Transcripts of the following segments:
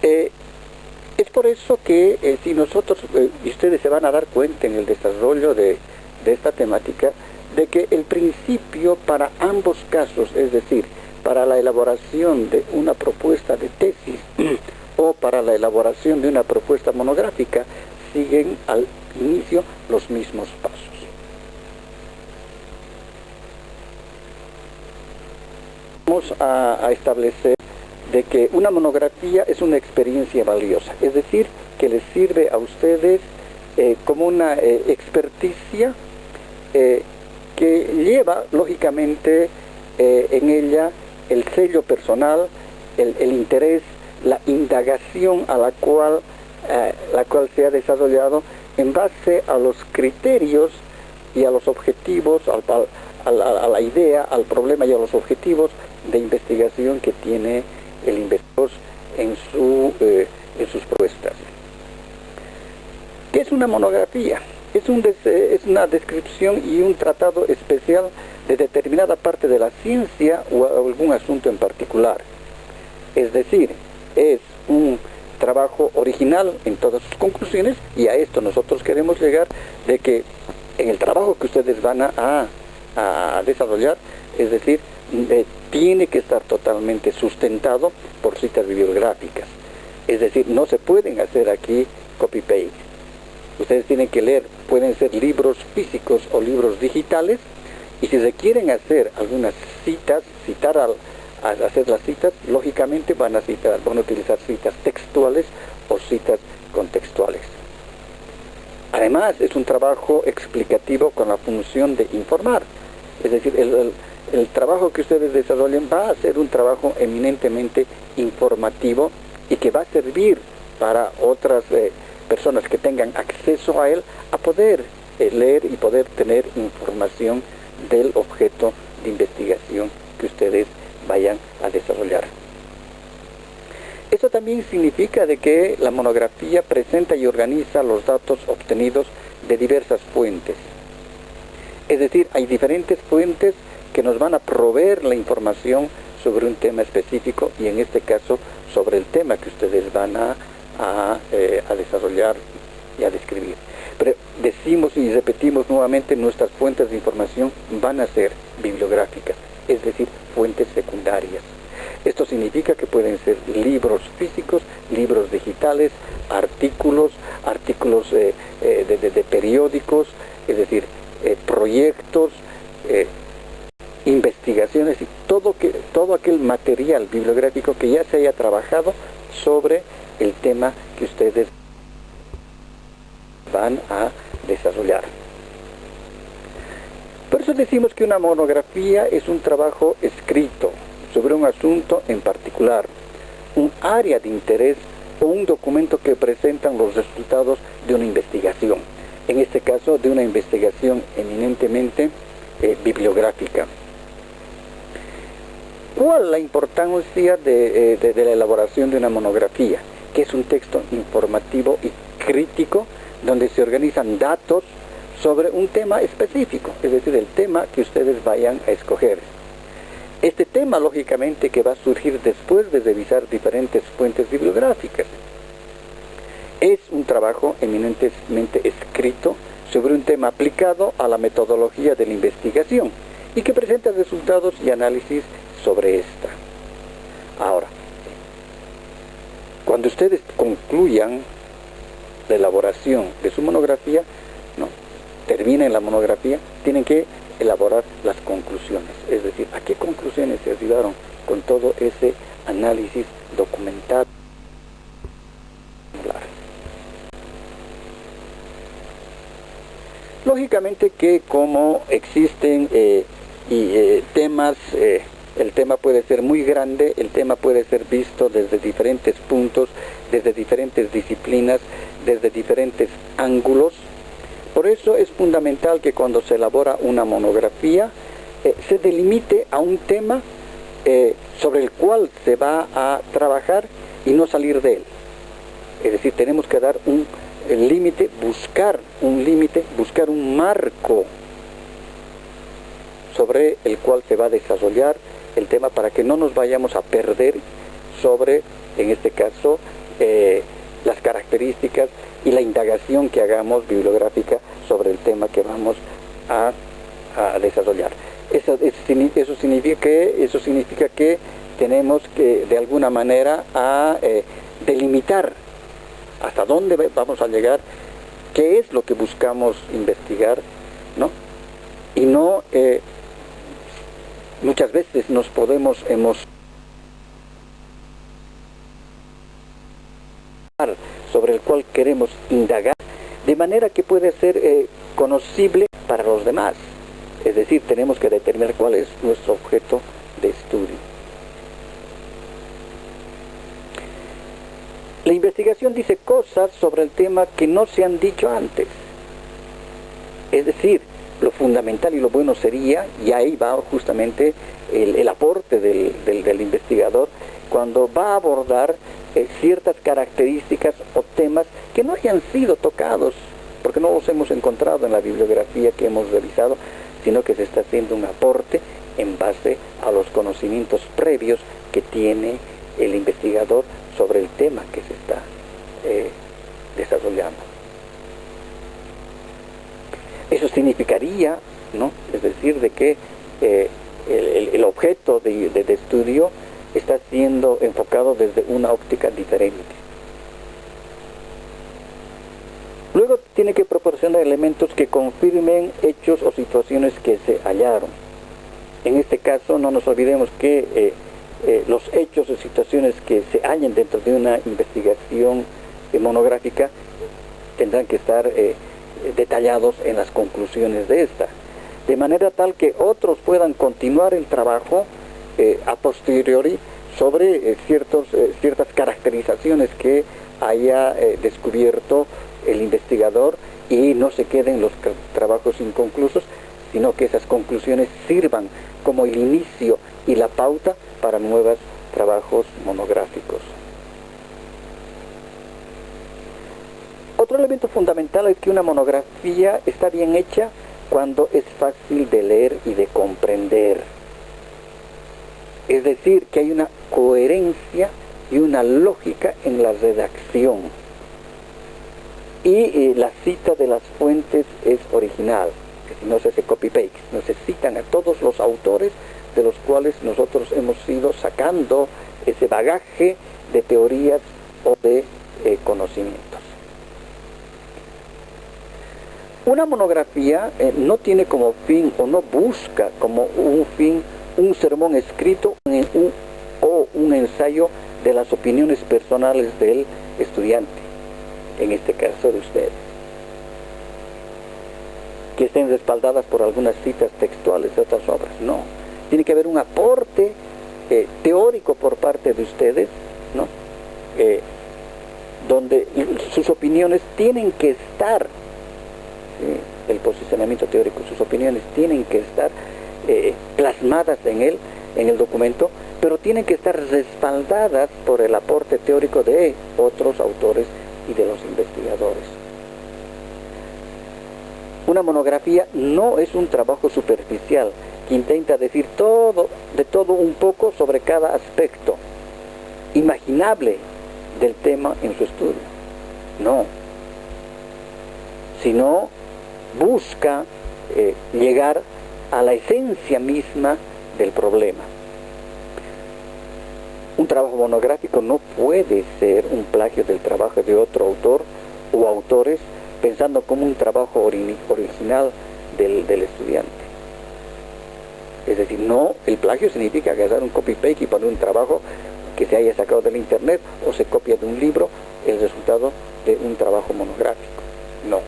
Es por eso que si nosotros, y ustedes se van a dar cuenta en el desarrollo de esta temática, de que el principio para ambos casos, es decir, para la elaboración de una propuesta de tesis o para la elaboración de una propuesta monográfica, siguen al inicio los mismos pasos. Vamos a establecer de que una monografía es una experiencia valiosa, es decir, que les sirve a ustedes como una experticia que lleva, lógicamente, en ella el sello personal, el interés, la indagación a la cual se ha desarrollado en base a los criterios y a los objetivos, a la idea, al problema y a los objetivos de investigación que tiene el investigador en sus propuestas. ¿Qué es una monografía? Es una descripción y un tratado especial de determinada parte de la ciencia o algún asunto en particular. Es decir, es un trabajo original en todas sus conclusiones, y a esto nosotros queremos llegar, de que en el trabajo que ustedes van a desarrollar, es decir, tiene que estar totalmente sustentado por citas bibliográficas. Es decir, no se pueden hacer aquí copy-paste. Ustedes tienen que leer, pueden ser libros físicos o libros digitales, y si se quieren hacer algunas citas, al hacer las citas, lógicamente van a utilizar citas textuales o citas contextuales. Además, es un trabajo explicativo con la función de informar. Es decir, el trabajo que ustedes desarrollen va a ser un trabajo eminentemente informativo y que va a servir para otras personas que tengan acceso a él a poder leer y poder tener información del objeto de investigación que ustedes vayan a desarrollar. Esto también significa de que la monografía presenta y organiza los datos obtenidos de diversas fuentes. Es decir, hay diferentes fuentes que nos van a proveer la información sobre un tema específico, y en este caso sobre el tema que ustedes van a desarrollar y a describir. Pero decimos y repetimos nuevamente, nuestras fuentes de información van a ser bibliográficas, es decir, fuentes secundarias. Esto significa que pueden ser libros físicos, libros digitales, artículos de periódicos, es decir, proyectos, investigaciones y todo aquel material bibliográfico que ya se haya trabajado sobre el tema que ustedes van a desarrollar. Por eso decimos que una monografía es un trabajo escrito sobre un asunto en particular, un área de interés o un documento que presentan los resultados de una investigación, en este caso de una investigación eminentemente bibliográfica. ¿Cuál es la importancia de la elaboración de una monografía? Que es un texto informativo y crítico donde se organizan datos sobre un tema específico, es decir, el tema que ustedes vayan a escoger. Este tema, lógicamente, que va a surgir después de revisar diferentes fuentes bibliográficas. Es un trabajo eminentemente escrito sobre un tema aplicado a la metodología de la investigación y que presenta resultados y análisis sobre esta. Ahora, cuando ustedes concluyan la elaboración de su monografía, terminen la monografía, tienen que elaborar las conclusiones, es decir, a qué conclusiones se arribaron con todo ese análisis documentado. Lógicamente que como existen temas, el tema puede ser muy grande, el tema puede ser visto desde diferentes puntos, desde diferentes disciplinas, desde diferentes ángulos. Por eso es fundamental que cuando se elabora una monografía se delimite a un tema sobre el cual se va a trabajar y no salir de él. Es decir, tenemos que dar un límite, buscar un marco sobre el cual se va a desarrollar el tema para que no nos vayamos a perder sobre, en este caso, las características y la indagación que hagamos bibliográfica sobre el tema que vamos a desarrollar. Eso significa que tenemos que de alguna manera delimitar hasta dónde vamos a llegar, qué es lo que buscamos investigar, ¿no? Y no muchas veces nos podemos emocionar sobre el cual queremos indagar, de manera que puede ser conocible para los demás. Es decir, tenemos que determinar cuál es nuestro objeto de estudio. La investigación dice cosas sobre el tema que no se han dicho antes. Es decir, lo fundamental y lo bueno sería, y ahí va justamente el aporte del investigador, cuando va a abordar ciertas características o temas que no hayan sido tocados, porque no los hemos encontrado en la bibliografía que hemos revisado, sino que se está haciendo un aporte en base a los conocimientos previos que tiene el investigador sobre el tema que se está desarrollando. Eso significaría, ¿no?, es decir, de que el objeto de estudio está siendo enfocado desde una óptica diferente. Luego tiene que proporcionar elementos que confirmen hechos o situaciones que se hallaron. En este caso, no nos olvidemos que los hechos o situaciones que se hallen dentro de una investigación monográfica tendrán que estar detallados en las conclusiones de esta, de manera tal que otros puedan continuar el trabajo a posteriori sobre ciertas caracterizaciones que haya descubierto el investigador, y no se queden los trabajos inconclusos, sino que esas conclusiones sirvan como el inicio y la pauta para nuevos trabajos monográficos. Otro elemento fundamental es que una monografía está bien hecha cuando es fácil de leer y de comprender. Es decir, que hay una coherencia y una lógica en la redacción. Y la cita de las fuentes es original, que si no se hace copy-paste, no se citan a todos los autores de los cuales nosotros hemos ido sacando ese bagaje de teorías o de conocimientos. Una monografía no tiene como fin, o no busca como un fin, un sermón escrito o un ensayo de las opiniones personales del estudiante, en este caso de ustedes, que estén respaldadas por algunas citas textuales de otras obras. No, tiene que haber un aporte teórico por parte de ustedes, ¿no? Donde sus opiniones tienen que estar, el posicionamiento teórico, sus opiniones tienen que estar plasmadas en el documento, pero tienen que estar respaldadas por el aporte teórico de otros autores y de los investigadores. Una monografía no es un trabajo superficial que intenta decir de todo un poco sobre cada aspecto imaginable del tema en su estudio. No, sino busca llegar a la esencia misma del problema. Un trabajo monográfico no puede ser un plagio del trabajo de otro autor o autores, pensando como un trabajo original del estudiante. Es decir, no, el plagio significa agarrar un copy-paste y poner un trabajo que se haya sacado del internet, o se copia de un libro el resultado de un trabajo monográfico. No.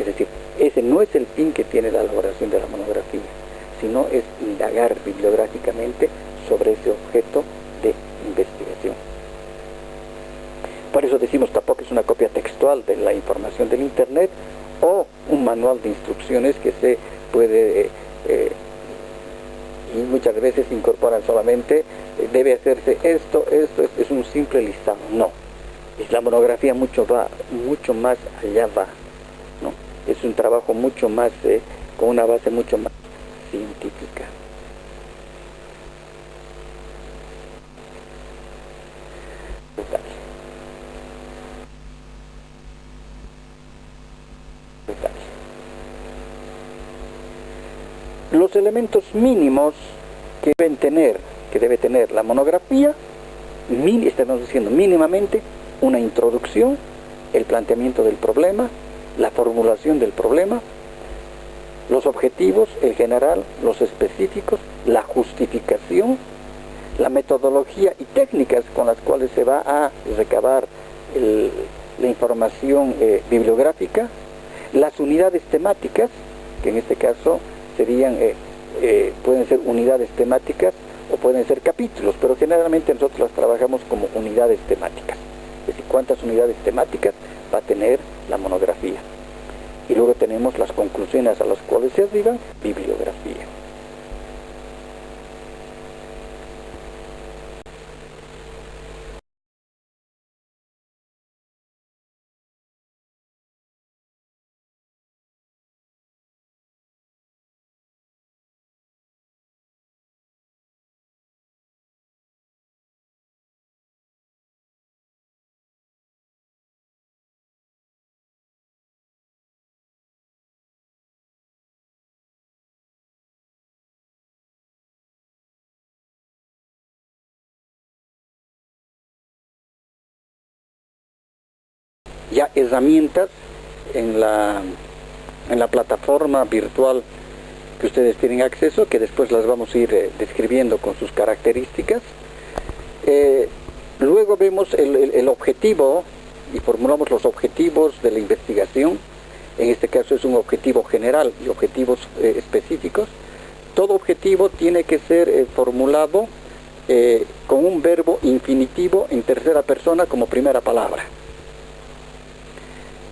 Es decir, ese no es el fin que tiene la elaboración de la monografía, sino es indagar bibliográficamente sobre ese objeto de investigación. Por eso decimos, tampoco es una copia textual de la información del internet o un manual de instrucciones que se puede y muchas veces incorporan solamente debe hacerse esto, es un simple listado. No, es la monografía mucho más allá va, ¿no? Es un trabajo mucho más con una base mucho más científica. Los elementos mínimos que debe tener la monografía, estamos diciendo mínimamente, una introducción, el planteamiento del problema, la formulación del problema, los objetivos, el general, los específicos, la justificación, la metodología y técnicas con las cuales se va a recabar la información bibliográfica, las unidades temáticas, que en este caso serían, pueden ser unidades temáticas o pueden ser capítulos, pero generalmente nosotros las trabajamos como unidades temáticas. Es decir, cuántas unidades temáticas va a tener la monografía. Y luego tenemos las conclusiones a las cuales se arriban, bibliografía. Ya herramientas en la plataforma virtual que ustedes tienen acceso, que después las vamos a ir describiendo con sus características. Luego vemos el objetivo y formulamos los objetivos de la investigación. En este caso es un objetivo general y objetivos específicos. Todo objetivo tiene que ser formulado con un verbo infinitivo en tercera persona como primera palabra.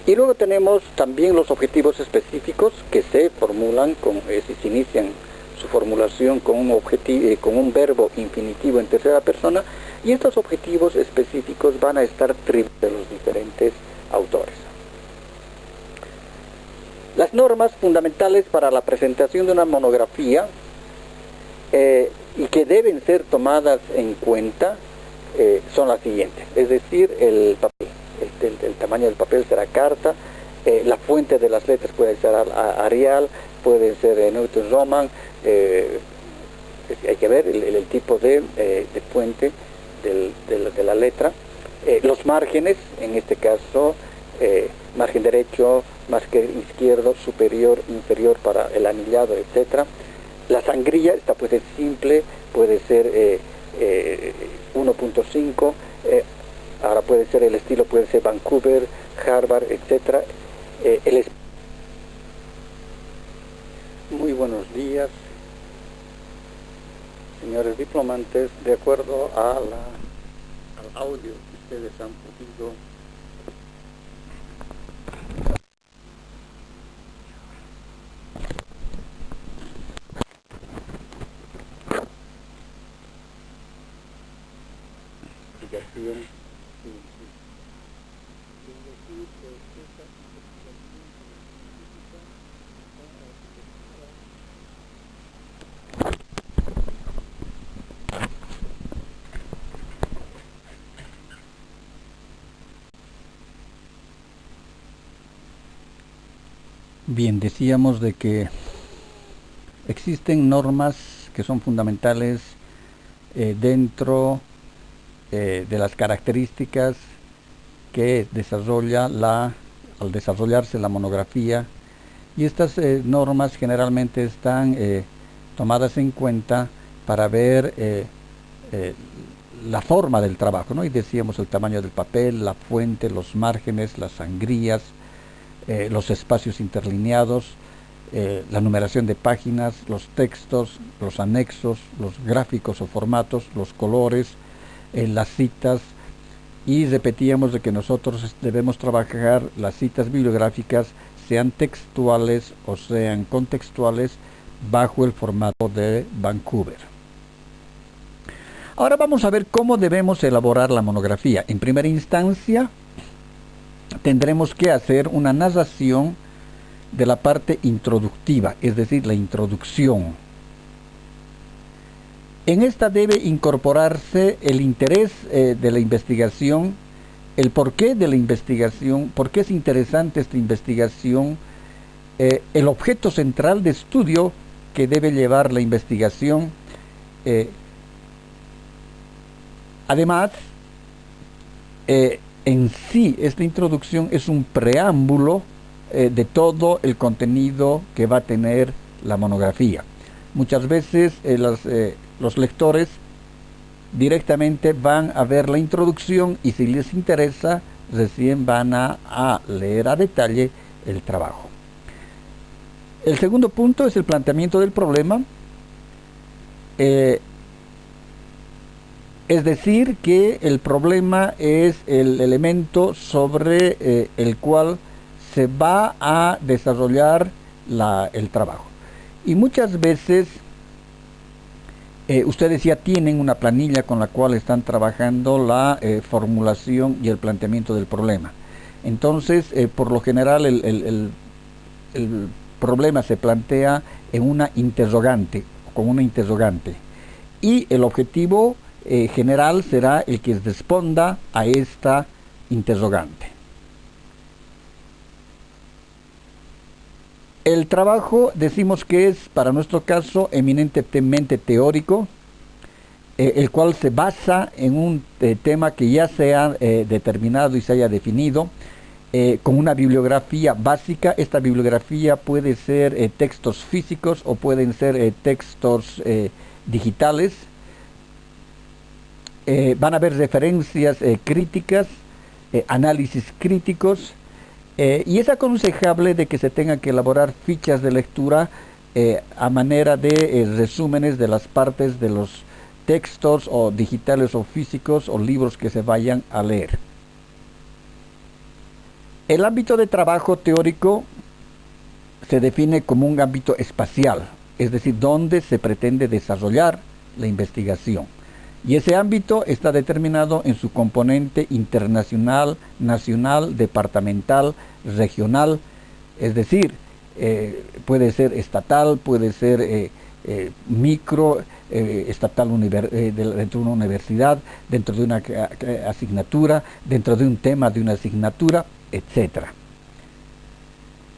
Y luego tenemos también los objetivos específicos que se formulan, se inician su formulación con un verbo infinitivo en tercera persona, y estos objetivos específicos van a estar atribuidos de los diferentes autores. Las normas fundamentales para la presentación de una monografía y que deben ser tomadas en cuenta son las siguientes, es decir, el papel. El tamaño del papel será carta, la fuente de las letras puede ser Arial, puede ser Newton Roman, hay que ver el tipo de fuente de la letra, los márgenes, en este caso margen derecho, margen izquierdo, superior, inferior para el anillado, etc. La sangrilla, esta puede ser simple, puede ser 1.5, ahora puede ser el estilo, puede ser Vancouver, Harvard, etc. Muy buenos días, señores diplomantes. De acuerdo al audio que ustedes han podido explicación. Bien, decíamos de que existen normas que son fundamentales dentro de las características que desarrolla al desarrollarse la monografía, y estas normas generalmente están tomadas en cuenta para ver la forma del trabajo, ¿no? Y decíamos el tamaño del papel, la fuente, los márgenes, las sangrías, los espacios interlineados, la numeración de páginas, los textos, los anexos, los gráficos o formatos, los colores, las citas, y repetíamos de que nosotros debemos trabajar las citas bibliográficas, sean textuales o sean contextuales, bajo el formato de Vancouver. Ahora vamos a ver cómo debemos elaborar la monografía. En primera instancia, tendremos que hacer una narración de la parte introductiva, es decir, la introducción. En esta debe incorporarse el interés de la investigación, el porqué de la investigación, por qué es interesante esta investigación, el objeto central de estudio que debe llevar la investigación. Además, en sí, esta introducción es un preámbulo de todo el contenido que va a tener la monografía. Muchas veces los lectores directamente van a ver la introducción y si les interesa, recién van a leer a detalle el trabajo. El segundo punto es el planteamiento del problema. Es decir, que el problema es el elemento sobre el cual se va a desarrollar el trabajo. Y muchas veces ustedes ya tienen una planilla con la cual están trabajando la formulación y el planteamiento del problema. Entonces, por lo general, el problema se plantea en una interrogante, con una interrogante. Y el objetivo general será el que responda a esta interrogante. El trabajo decimos que es, para nuestro caso, eminentemente teórico, el cual se basa en un tema que ya se ha determinado y se haya definido, con una bibliografía básica. Esta bibliografía puede ser textos físicos o pueden ser textos digitales. Van a haber referencias críticas, análisis críticos, y es aconsejable de que se tengan que elaborar fichas de lectura a manera de resúmenes de las partes de los textos o digitales o físicos o libros que se vayan a leer. El ámbito de trabajo teórico se define como un ámbito espacial, es decir, donde se pretende desarrollar la investigación. Y ese ámbito está determinado en su componente internacional, nacional, departamental, regional, es decir, puede ser estatal, puede ser micro, estatal dentro de una universidad, dentro de una asignatura, dentro de un tema de una asignatura, etc.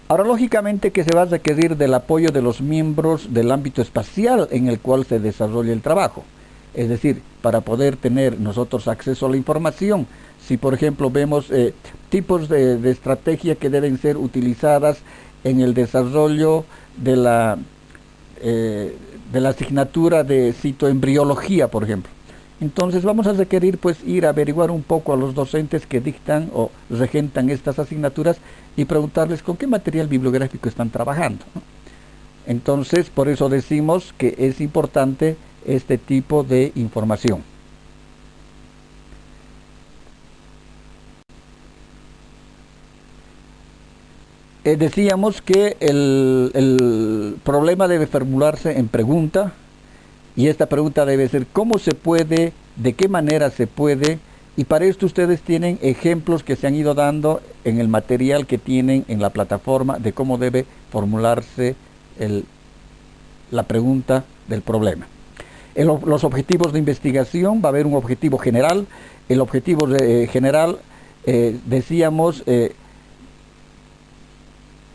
Ahora, lógicamente que se va a requerir del apoyo de los miembros del ámbito espacial en el cual se desarrolla el trabajo. Es decir, para poder tener nosotros acceso a la información, si por ejemplo vemos tipos de estrategia que deben ser utilizadas en el desarrollo de la asignatura de citoembriología, por ejemplo. Entonces vamos a requerir pues ir a averiguar un poco a los docentes que dictan o regentan estas asignaturas y preguntarles con qué material bibliográfico están trabajando, ¿no? Entonces, por eso decimos que es importante este tipo de información. Decíamos que el problema debe formularse en pregunta, y esta pregunta debe ser ¿cómo se puede? ¿De qué manera se puede? Y para esto ustedes tienen ejemplos que se han ido dando en el material que tienen en la plataforma de cómo debe formularse la pregunta del problema. Los objetivos de investigación, va a haber un objetivo general. El objetivo general, decíamos,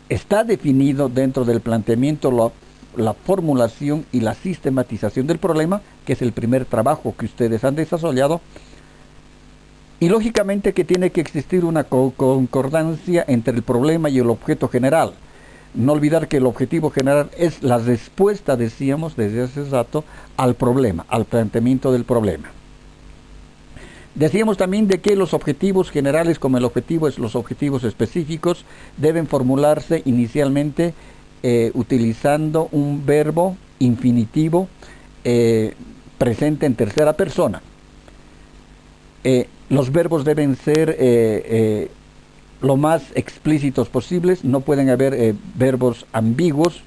está definido dentro del planteamiento, la formulación y la sistematización del problema, que es el primer trabajo que ustedes han desarrollado. Y lógicamente que tiene que existir una concordancia entre el problema y el objeto general. No olvidar que el objetivo general es la respuesta, decíamos desde hace rato, al problema, al planteamiento del problema. Decíamos también de que los objetivos generales, como los objetivos específicos, deben formularse inicialmente utilizando un verbo infinitivo presente en tercera persona. Los verbos deben ser lo más explícitos posibles, no pueden haber verbos ambiguos,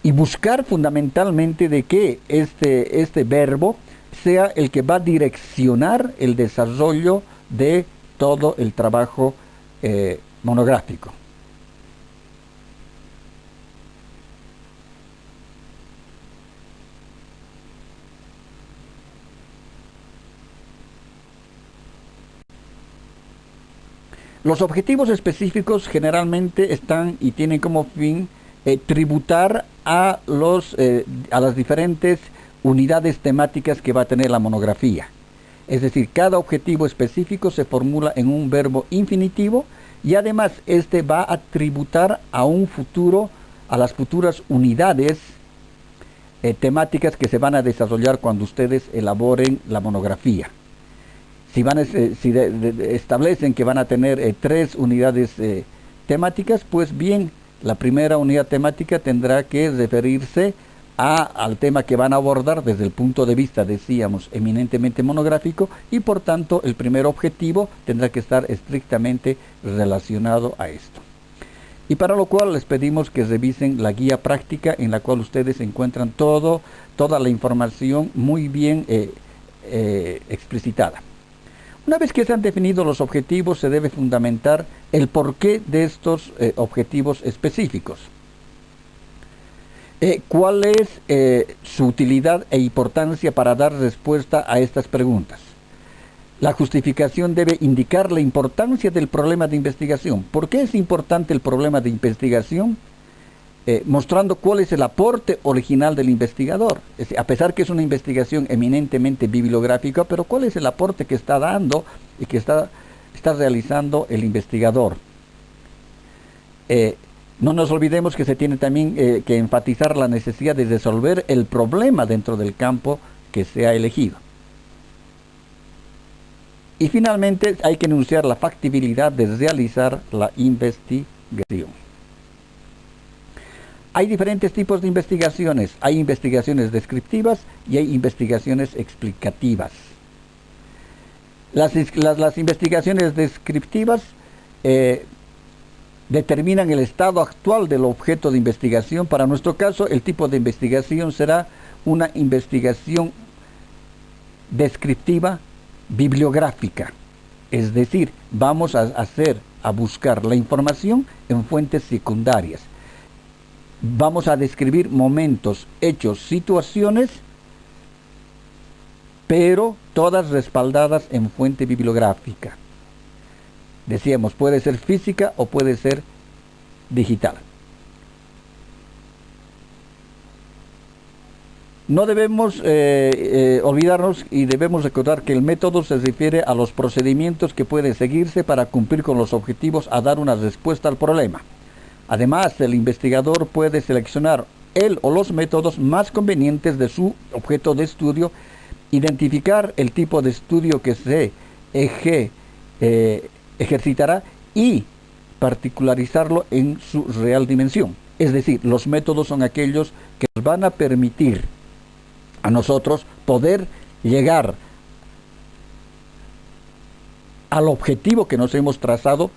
y buscar fundamentalmente de que este verbo sea el que va a direccionar el desarrollo de todo el trabajo monográfico. Los objetivos específicos generalmente están y tienen como fin tributar a las diferentes unidades temáticas que va a tener la monografía. Es decir, cada objetivo específico se formula en un verbo infinitivo y además este va a tributar a las futuras unidades temáticas que se van a desarrollar cuando ustedes elaboren la monografía. Si establecen que van a tener 3 unidades temáticas, pues bien, la primera unidad temática tendrá que referirse al tema que van a abordar desde el punto de vista, decíamos, eminentemente monográfico, y por tanto el primer objetivo tendrá que estar estrictamente relacionado a esto. Y para lo cual les pedimos que revisen la guía práctica en la cual ustedes encuentran toda la información muy bien explicitada. Una vez que se han definido los objetivos, se debe fundamentar el porqué de estos objetivos específicos. ¿Cuál es su utilidad e importancia para dar respuesta a estas preguntas? La justificación debe indicar la importancia del problema de investigación. ¿Por qué es importante el problema de investigación? Mostrando cuál es el aporte original del investigador. A pesar que es una investigación eminentemente bibliográfica, pero cuál es el aporte que está dando y que está realizando el investigador. No nos olvidemos que se tiene también que enfatizar la necesidad de resolver el problema dentro del campo que se ha elegido. Y finalmente hay que enunciar la factibilidad de realizar la investigación. Hay diferentes tipos de investigaciones. Hay investigaciones descriptivas y hay investigaciones explicativas. Las investigaciones descriptivas determinan el estado actual del objeto de investigación. Para nuestro caso, el tipo de investigación será una investigación descriptiva bibliográfica. Es decir, vamos a buscar la información en fuentes secundarias. Vamos a describir momentos, hechos, situaciones, pero todas respaldadas en fuente bibliográfica. Decíamos, puede ser física o puede ser digital. No debemos olvidarnos y debemos recordar que el método se refiere a los procedimientos que pueden seguirse para cumplir con los objetivos a dar una respuesta al problema. Además, el investigador puede seleccionar el o los métodos más convenientes de su objeto de estudio, identificar el tipo de estudio que se ejercitará y particularizarlo en su real dimensión. Es decir, los métodos son aquellos que nos van a permitir a nosotros poder llegar al objetivo que nos hemos trazado,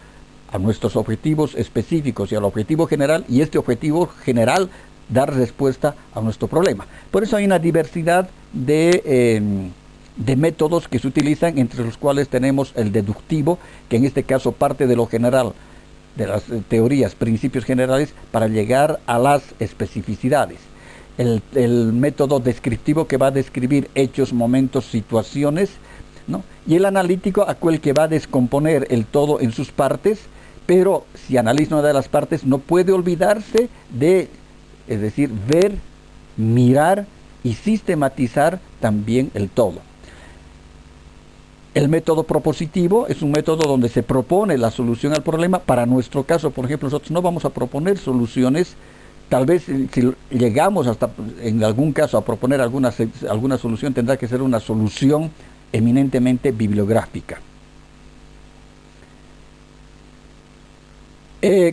a nuestros objetivos específicos y al objetivo general, y este objetivo general dar respuesta a nuestro problema. Por eso hay una diversidad de métodos que se utilizan, entre los cuales tenemos el deductivo, que en este caso parte de lo general, de las teorías, principios generales, para llegar a las especificidades. El método descriptivo, que va a describir hechos, momentos, situaciones, ¿no? Y el analítico, aquel que va a descomponer el todo en sus partes, pero si analiza una de las partes no puede olvidarse de, es decir, ver, mirar y sistematizar también el todo. El método propositivo es un método donde se propone la solución al problema. Para nuestro caso, por ejemplo, nosotros no vamos a proponer soluciones. Tal vez si llegamos hasta en algún caso a proponer alguna solución, tendrá que ser una solución eminentemente bibliográfica.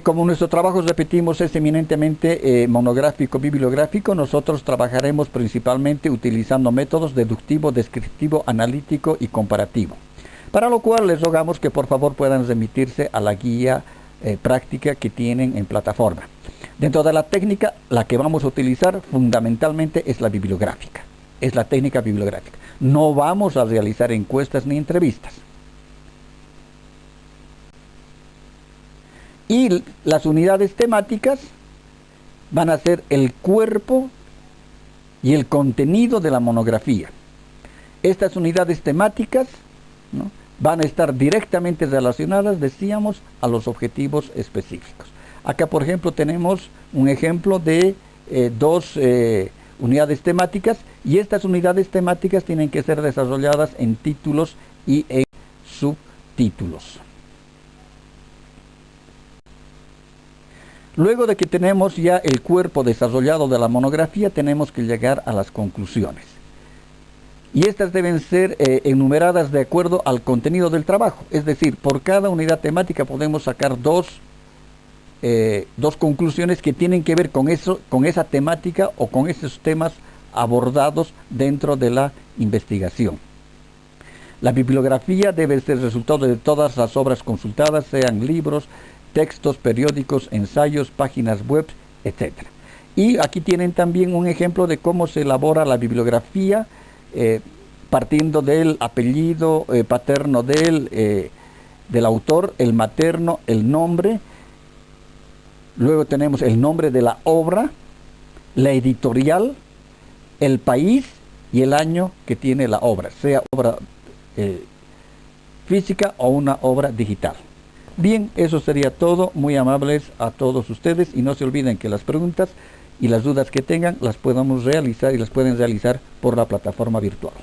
Como nuestro trabajo, repetimos, es eminentemente monográfico, bibliográfico, nosotros trabajaremos principalmente utilizando métodos deductivo, descriptivo, analítico y comparativo. Para lo cual les rogamos que por favor puedan remitirse a la guía práctica que tienen en plataforma. Dentro de la técnica, la que vamos a utilizar fundamentalmente es la bibliográfica, es la técnica bibliográfica. No vamos a realizar encuestas ni entrevistas. Y las unidades temáticas van a ser el cuerpo y el contenido de la monografía. Estas unidades temáticas, ¿no?, van a estar directamente relacionadas, decíamos, a los objetivos específicos. Acá, por ejemplo, tenemos un ejemplo de dos unidades temáticas, y estas unidades temáticas tienen que ser desarrolladas en títulos y en subtítulos. Luego de que tenemos ya el cuerpo desarrollado de la monografía, tenemos que llegar a las conclusiones. Y estas deben ser enumeradas de acuerdo al contenido del trabajo. Es decir, por cada unidad temática podemos sacar dos conclusiones que tienen que ver con esa temática o con esos temas abordados dentro de la investigación. La bibliografía debe ser resultado de todas las obras consultadas, sean libros, textos, periódicos, ensayos, páginas web, etc. Y aquí tienen también un ejemplo de cómo se elabora la bibliografía, partiendo del apellido paterno del autor, el materno, el nombre. Luego tenemos el nombre de la obra, la editorial, el país y el año que tiene la obra, sea obra física o una obra digital. Bien, eso sería todo. Muy amables a todos ustedes, y no se olviden que las preguntas y las dudas que tengan las podemos realizar y las pueden realizar por la plataforma virtual.